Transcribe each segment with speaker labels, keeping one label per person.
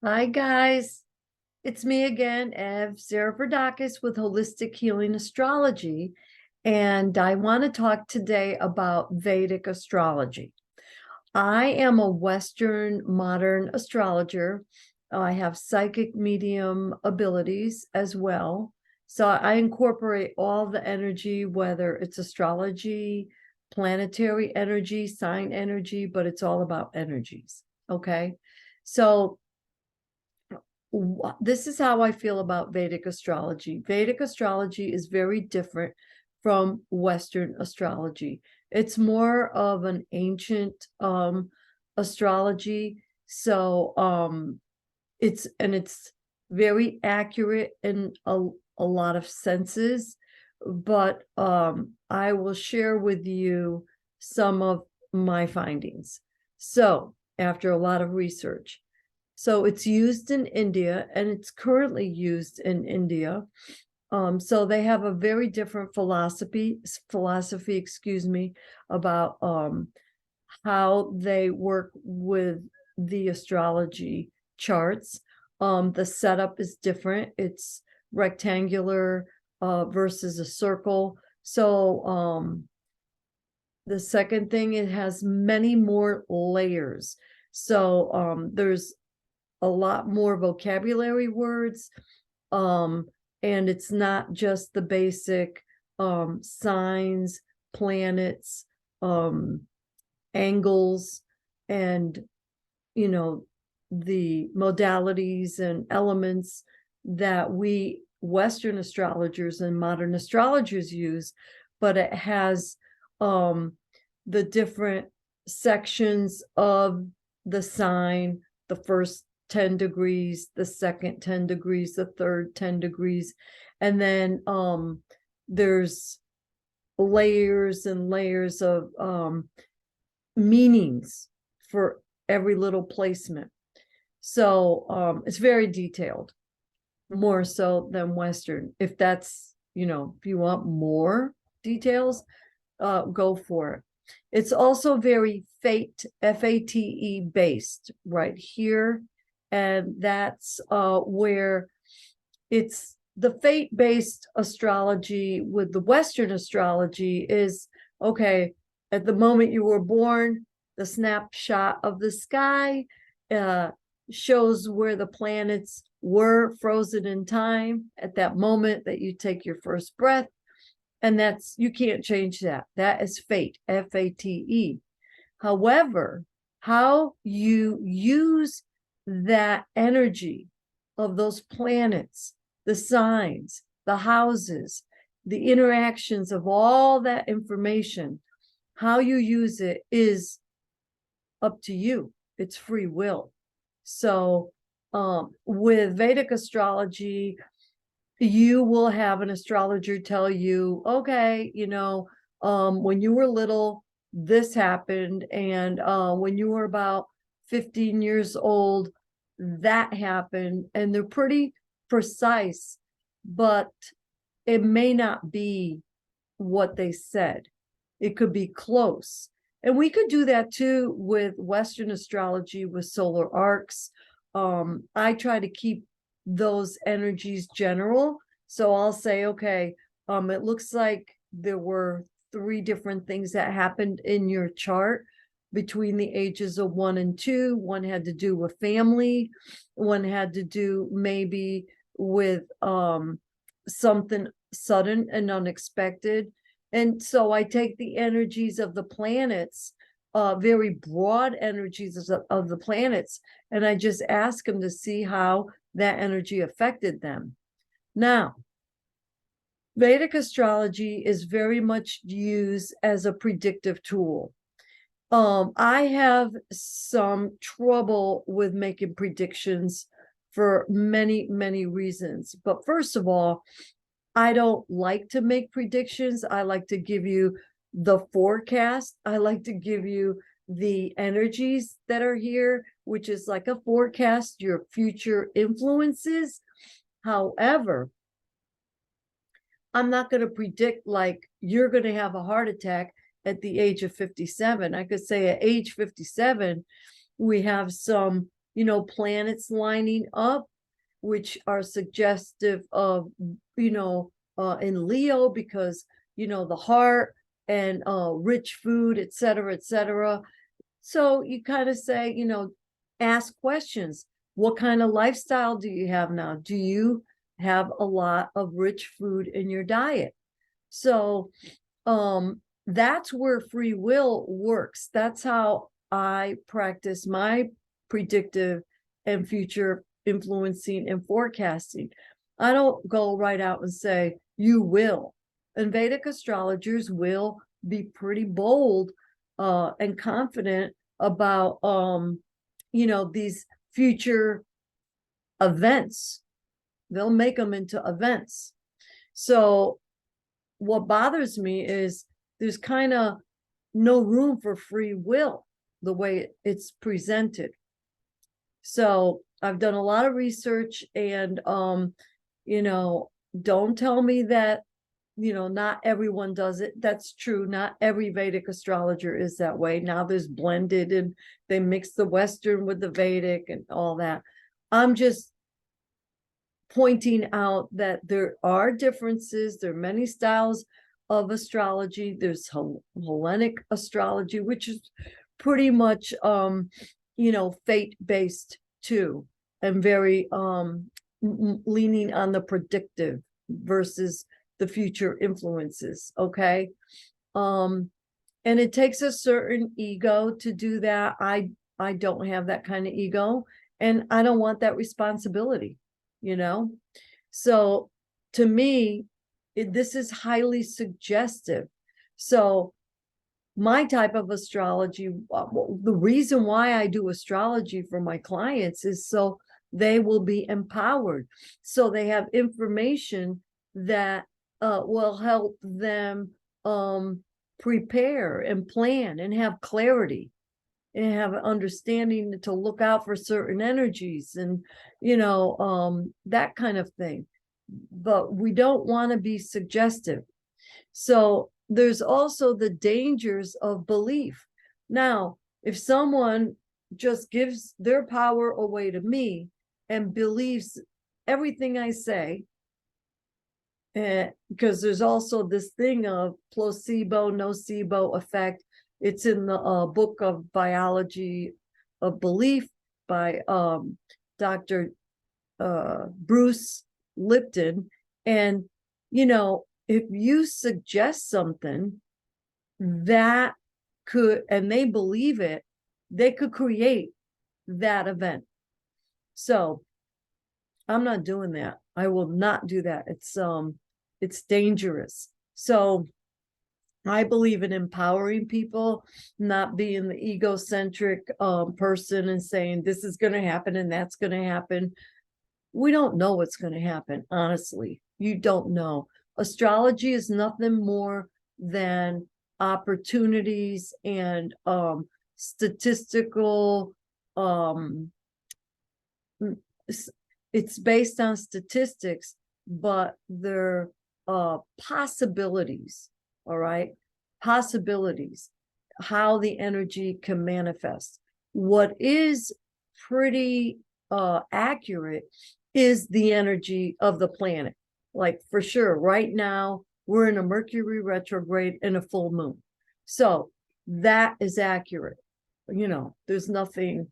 Speaker 1: Hi guys, it's me again, Ev Zerverdakis with Holistic Healing Astrology, and I want to talk today about Vedic astrology. I am a Western modern astrologer. I have psychic medium abilities as well. So I incorporate all the energy, whether it's astrology, planetary energy, sign energy, but it's all about energies. Okay. So this is how I feel about Vedic astrology. Vedic astrology is very different from Western astrology. It's more of an ancient astrology. So it's very accurate in a lot of senses, but I will share with you some of my findings. So after a lot of research. So it's used in India, and it's currently used in India. So they have a very different philosophy, excuse me, about how they work with the astrology charts. The setup is different. It's rectangular versus a circle. So the second thing, it has many more layers. So there's a lot more vocabulary words, and it's not just the basic signs, planets, angles, and the modalities and elements that we Western astrologers and modern astrologers use, but it has the different sections of the sign, the first 10 degrees, the second 10 degrees, the third 10 degrees. And then there's layers and layers of meanings for every little placement. So it's very detailed, more so than Western. If that's, if you want more details, go for it. It's also very FATE based right here. And that's where it's the fate-based astrology with the Western astrology is, okay, at the moment you were born, the snapshot of the sky shows where the planets were frozen in time at that moment that you take your first breath. And you can't change that. That is fate, FATE. However, how you use that energy of those planets, the signs, the houses, the interactions of all that information, how you use it is up to you. It's free will. So with Vedic astrology, you will have an astrologer tell you, okay, when you were little, this happened. And when you were about 15 years old, that happened. And they're pretty precise, but it may not be what they said. It could be close. And we could do that too with Western astrology, with solar arcs. I try to keep those energies general. So I'll say, okay, it looks like there were 3 different things that happened in your chart between the ages of 1 and 2. One had to do with family. One had to do maybe with something sudden and unexpected. And so I take the energies of the planets, very broad energies of the planets, and I just ask them to see how that energy affected them. Now, Vedic astrology is very much used as a predictive tool. I have some trouble with making predictions for many, many reasons. But first of all, I don't like to make predictions. I like to give you the forecast. I like to give you the energies that are here, which is like a forecast, your future influences. However, I'm not going to predict like you're going to have a heart attack at the age of 57. I could say at age 57, we have some, planets lining up, which are suggestive of, in Leo, because, the heart and rich food, et cetera, et cetera. So you kind of say, ask questions. What kind of lifestyle do you have now? Do you have a lot of rich food in your diet? So that's where free will works. That's how I practice my predictive and future influencing and forecasting. I don't go right out and say, you will. And Vedic astrologers will be pretty bold and confident about, these future events. They'll make them into events. So what bothers me is there's kind of no room for free will the way it's presented. So I've done a lot of research, and don't tell me that not everyone does it. That's true. Not every Vedic astrologer is that way. Now there's blended, and they mix the Western with the Vedic and all that. I'm just pointing out that there are differences. There are many styles of astrology. There's Hellenic astrology, which is pretty much fate-based too, and very leaning on the predictive versus the future influences. Okay. And it takes a certain ego to do that. I don't have that kind of ego, and I don't want that responsibility. So to me, this is highly suggestive. So my type of astrology, the reason why I do astrology for my clients is so they will be empowered. So they have information that will help them prepare and plan and have clarity and have an understanding to look out for certain energies and, that kind of thing. But we don't want to be suggestive. So there's also the dangers of belief. Now, if someone just gives their power away to me and believes everything I say, because there's also this thing of placebo, nocebo effect. It's in the book of Biology of Belief by Dr. Bruce Lipton. And, if you suggest something that could, and they believe it, they could create that event. So I'm not doing that. I will not do that. It's dangerous. So I believe in empowering people, not being the egocentric person and saying this is going to happen and that's going to happen. We don't know what's going to happen. Honestly, you don't know. Astrology is nothing more than opportunities and statistical. It's based on statistics, but they're possibilities. All right, possibilities, how the energy can manifest. What is pretty accurate is the energy of the planet. Like, for sure, right now we're in a Mercury retrograde and a full moon. So that is accurate. There's nothing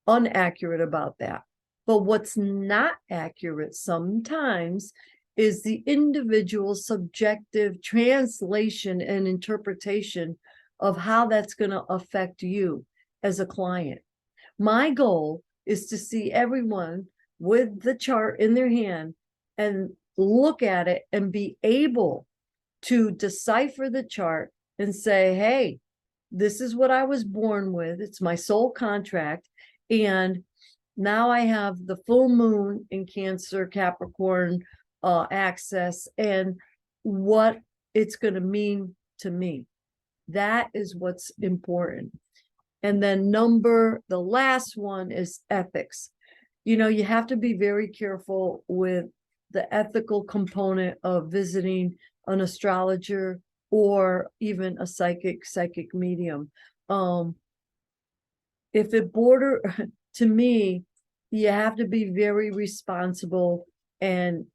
Speaker 1: inaccurate about that. But what's not accurate sometimes is the individual subjective translation and interpretation of how that's going to affect you as a client. My goal is to see everyone with the chart in their hand and look at it and be able to decipher the chart and say, hey, this is what I was born with. It's my soul contract. And now I have the full moon in Cancer, Capricorn access, and what it's going to mean to me. That is what's important. And then the last one is ethics. You have to be very careful with the ethical component of visiting an astrologer or even a psychic medium. If it to me, you have to be very responsible and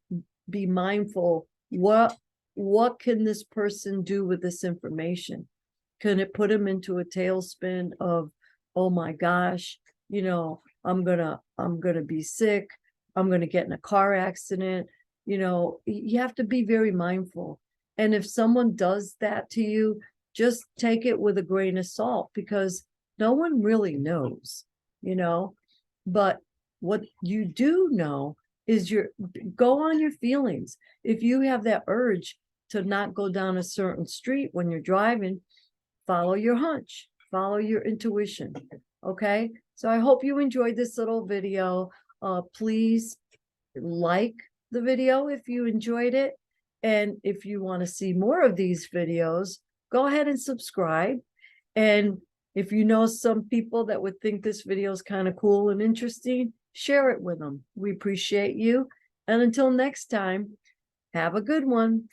Speaker 1: be mindful. What can this person do with this information? Can it put them into a tailspin of, oh my gosh, I'm gonna be sick, I'm gonna get in a car accident? You have to be very mindful. And if someone does that to you, just take it with a grain of salt, because no one really knows, but what you do know is go on your feelings. If you have that urge to not go down a certain street when you're driving, follow your hunch, follow your intuition. Okay. So I hope you enjoyed this little video. Please like the video if you enjoyed it. And if you want to see more of these videos, go ahead and subscribe. And if you know some people that would think this video is kind of cool and interesting, share it with them. We appreciate you. And until next time, have a good one.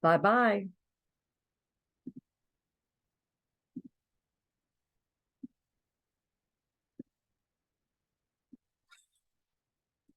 Speaker 1: Bye-bye.